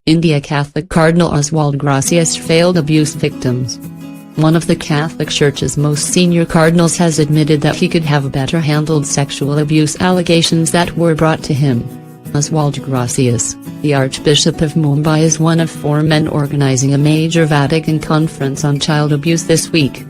India Catholic Cardinal Oswald Gracias failed abuse victims. One of the Catholic Church's most senior cardinals has admitted that he could have better handled sexual abuse allegations that were brought to him. Oswald Gracias, the Archbishop of Mumbai, is one of 4 men organizing a major Vatican conference on child abuse this week.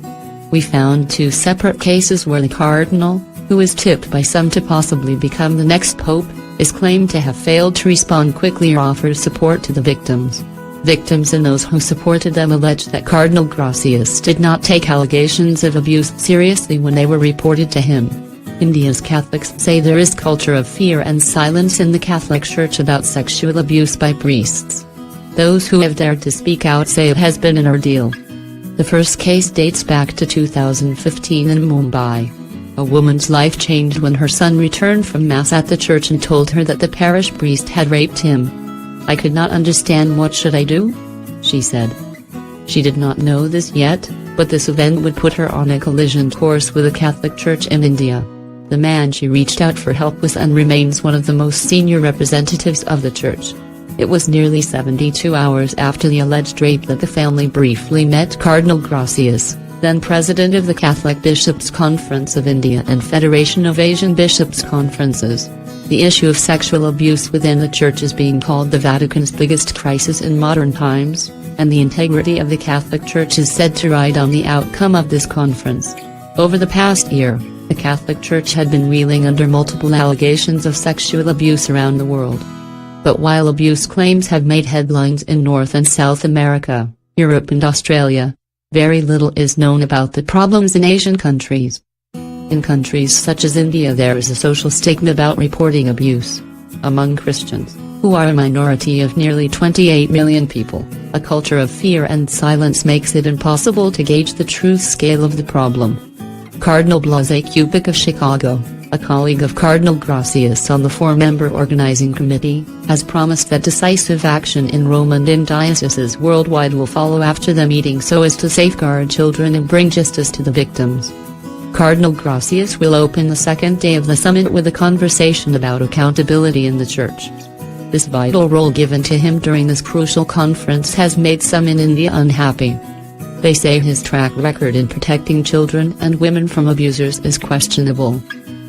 We found 2 separate cases where the cardinal, who is tipped by some to possibly become the next pope, is claimed to have failed to respond quickly or offer support to the victims. Victims and those who supported them allege that Cardinal Gracias did not take allegations of abuse seriously when they were reported to him. India's Catholics say there is culture of fear and silence in the Catholic Church about sexual abuse by priests. Those who have dared to speak out say it has been an ordeal. The first case dates back to 2015 in Mumbai. A woman's life changed when her son returned from Mass at the church and told her that the parish priest had raped him. "I could not understand. What should I do?" she said. She did not know this yet, but this event would put her on a collision course with the Catholic Church in India. The man she reached out for help was and remains one of the most senior representatives of the church. It was nearly 72 hours after the alleged rape that the family briefly met Cardinal Gracias, then president of the Catholic Bishops' Conference of India and Federation of Asian Bishops' Conferences. The issue of sexual abuse within the church is being called the Vatican's biggest crisis in modern times, and the integrity of the Catholic Church is said to ride on the outcome of this conference. Over the past year, the Catholic Church had been reeling under multiple allegations of sexual abuse around the world. But while abuse claims have made headlines in North and South America, Europe and Australia, very little is known about the problems in Asian countries. In countries such as India, there is a social stigma about reporting abuse. Among Christians, who are a minority of nearly 28 million people, a culture of fear and silence makes it impossible to gauge the true scale of the problem. Cardinal Blase Kubik of Chicago, a colleague of Cardinal Gracias on the 4-member organizing committee, has promised that decisive action in Rome and in dioceses worldwide will follow after the meeting so as to safeguard children and bring justice to the victims. Cardinal Gracias will open the second day of the summit with a conversation about accountability in the Church. This vital role given to him during this crucial conference has made some in India unhappy. They say his track record in protecting children and women from abusers is questionable.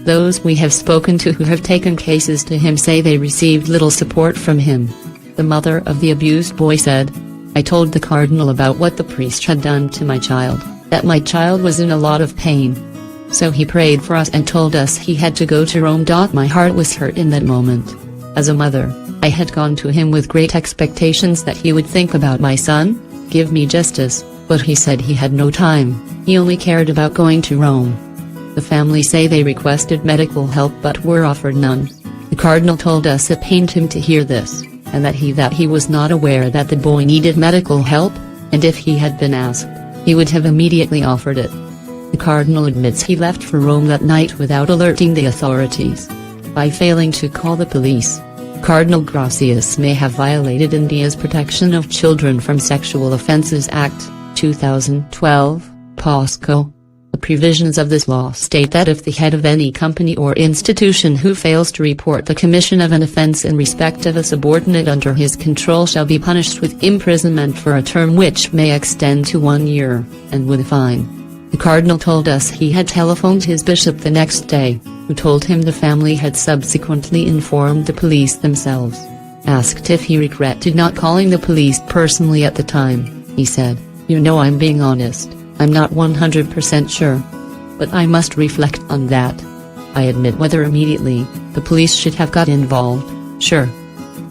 Those we have spoken to who have taken cases to him say they received little support from him. The mother of the abused boy said, "I told the cardinal about what the priest had done to my child, that my child was in a lot of pain. So he prayed for us and told us he had to go to Rome. My heart was hurt in that moment. As a mother, I had gone to him with great expectations that he would think about my son, give me justice, but he said he had no time, he only cared about going to Rome." The family say they requested medical help but were offered none. The cardinal told us it pained him to hear this, and that he was not aware that the boy needed medical help, and if he had been asked, he would have immediately offered it. The cardinal admits he left for Rome that night without alerting the authorities. By failing to call the police, Cardinal Gracias may have violated India's Protection of Children from Sexual Offences Act, 2012, POSCO. The provisions of this law state that if the head of any company or institution who fails to report the commission of an offence in respect of a subordinate under his control shall be punished with imprisonment for a term which may extend to 1 year, and with a fine. The cardinal told us he had telephoned his bishop the next day, who told him the family had subsequently informed the police themselves. Asked if he regretted not calling the police personally at the time, he said, "You know, I'm being honest. I'm not 100% sure. But I must reflect on that. I admit whether immediately the police should have got involved, sure."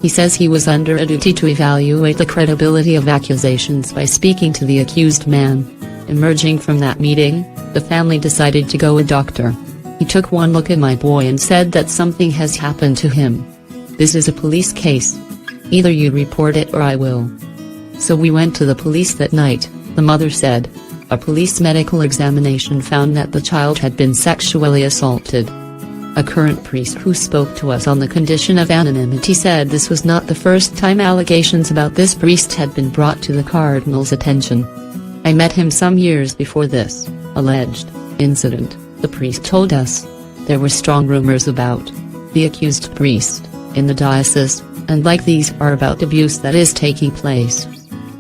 He says he was under a duty to evaluate the credibility of accusations by speaking to the accused man. Emerging from that meeting, the family decided to go a doctor. "He took one look at my boy and said that something has happened to him. This is a police case. Either you report it or I will." So we went to the police that night, the mother said. A police medical examination found that the child had been sexually assaulted. A current priest who spoke to us on the condition of anonymity said this was not the first time allegations about this priest had been brought to the cardinal's attention. "I met him some years before this alleged incident," the priest told us. "There were strong rumors about the accused priest in the diocese, and like these are about abuse that is taking place.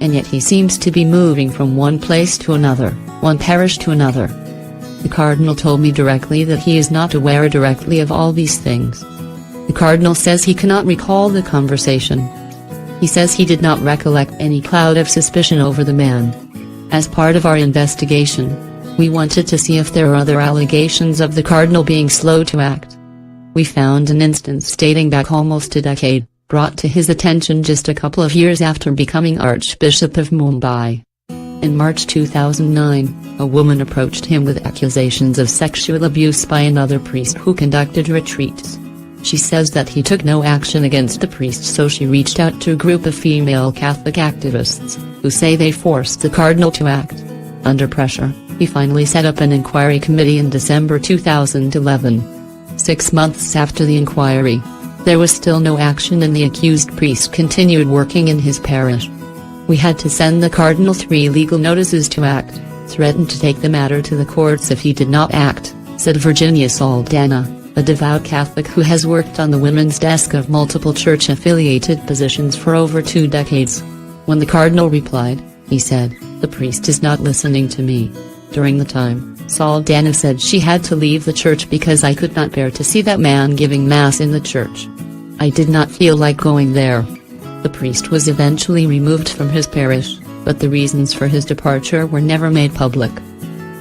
And yet he seems to be moving from one place to another, one parish to another. The cardinal told me directly that he is not aware directly of all these things. The cardinal says he cannot recall the conversation. He says he did not recollect any cloud of suspicion over the man. As part of our investigation, we wanted to see if there are other allegations of the cardinal being slow to act. We found an instance dating back almost a decade, brought to his attention just a couple of years after becoming Archbishop of Mumbai. In March 2009, a woman approached him with accusations of sexual abuse by another priest who conducted retreats. She says that he took no action against the priest, so she reached out to a group of female Catholic activists, who say they forced the cardinal to act. Under pressure, he finally set up an inquiry committee in December 2011. 6 months after the inquiry, there was still no action and the accused priest continued working in his parish. We had to send the cardinal 3 legal notices to act, threatened to take the matter to the courts if he did not act, said Virginia Saldana, a devout Catholic who has worked on the women's desk of multiple church-affiliated positions for over 2 decades. When the cardinal replied, he said, "The priest is not listening to me." During the time, Saldana said she had to leave the church because I could not bear to see that man giving mass in the church. I did not feel like going there. The priest was eventually removed from his parish, but the reasons for his departure were never made public.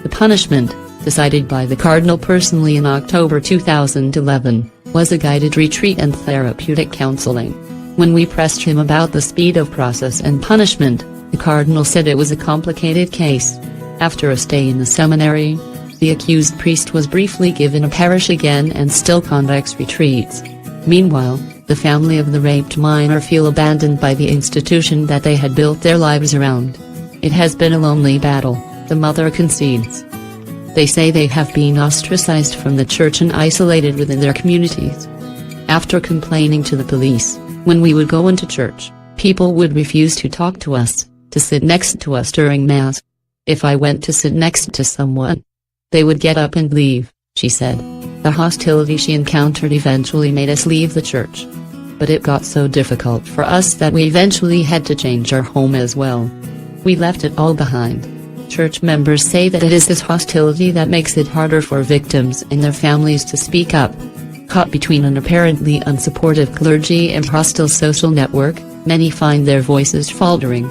The punishment, decided by the cardinal personally in October 2011, was a guided retreat and therapeutic counseling. When we pressed him about the speed of process and punishment, the cardinal said it was a complicated case. After a stay in the seminary, the accused priest was briefly given a parish again and still conducts retreats. Meanwhile, the family of the raped minor feel abandoned by the institution that they had built their lives around. It has been a lonely battle, the mother concedes. They say they have been ostracized from the church and isolated within their communities. After complaining to the police, when we would go into church, people would refuse to talk to us, to sit next to us during Mass. If I went to sit next to someone, they would get up and leave, she said. The hostility she encountered eventually made us leave the church. But it got so difficult for us that we eventually had to change our home as well. We left it all behind. Church members say that it is this hostility that makes it harder for victims and their families to speak up. Caught between an apparently unsupportive clergy and hostile social network, many find their voices faltering.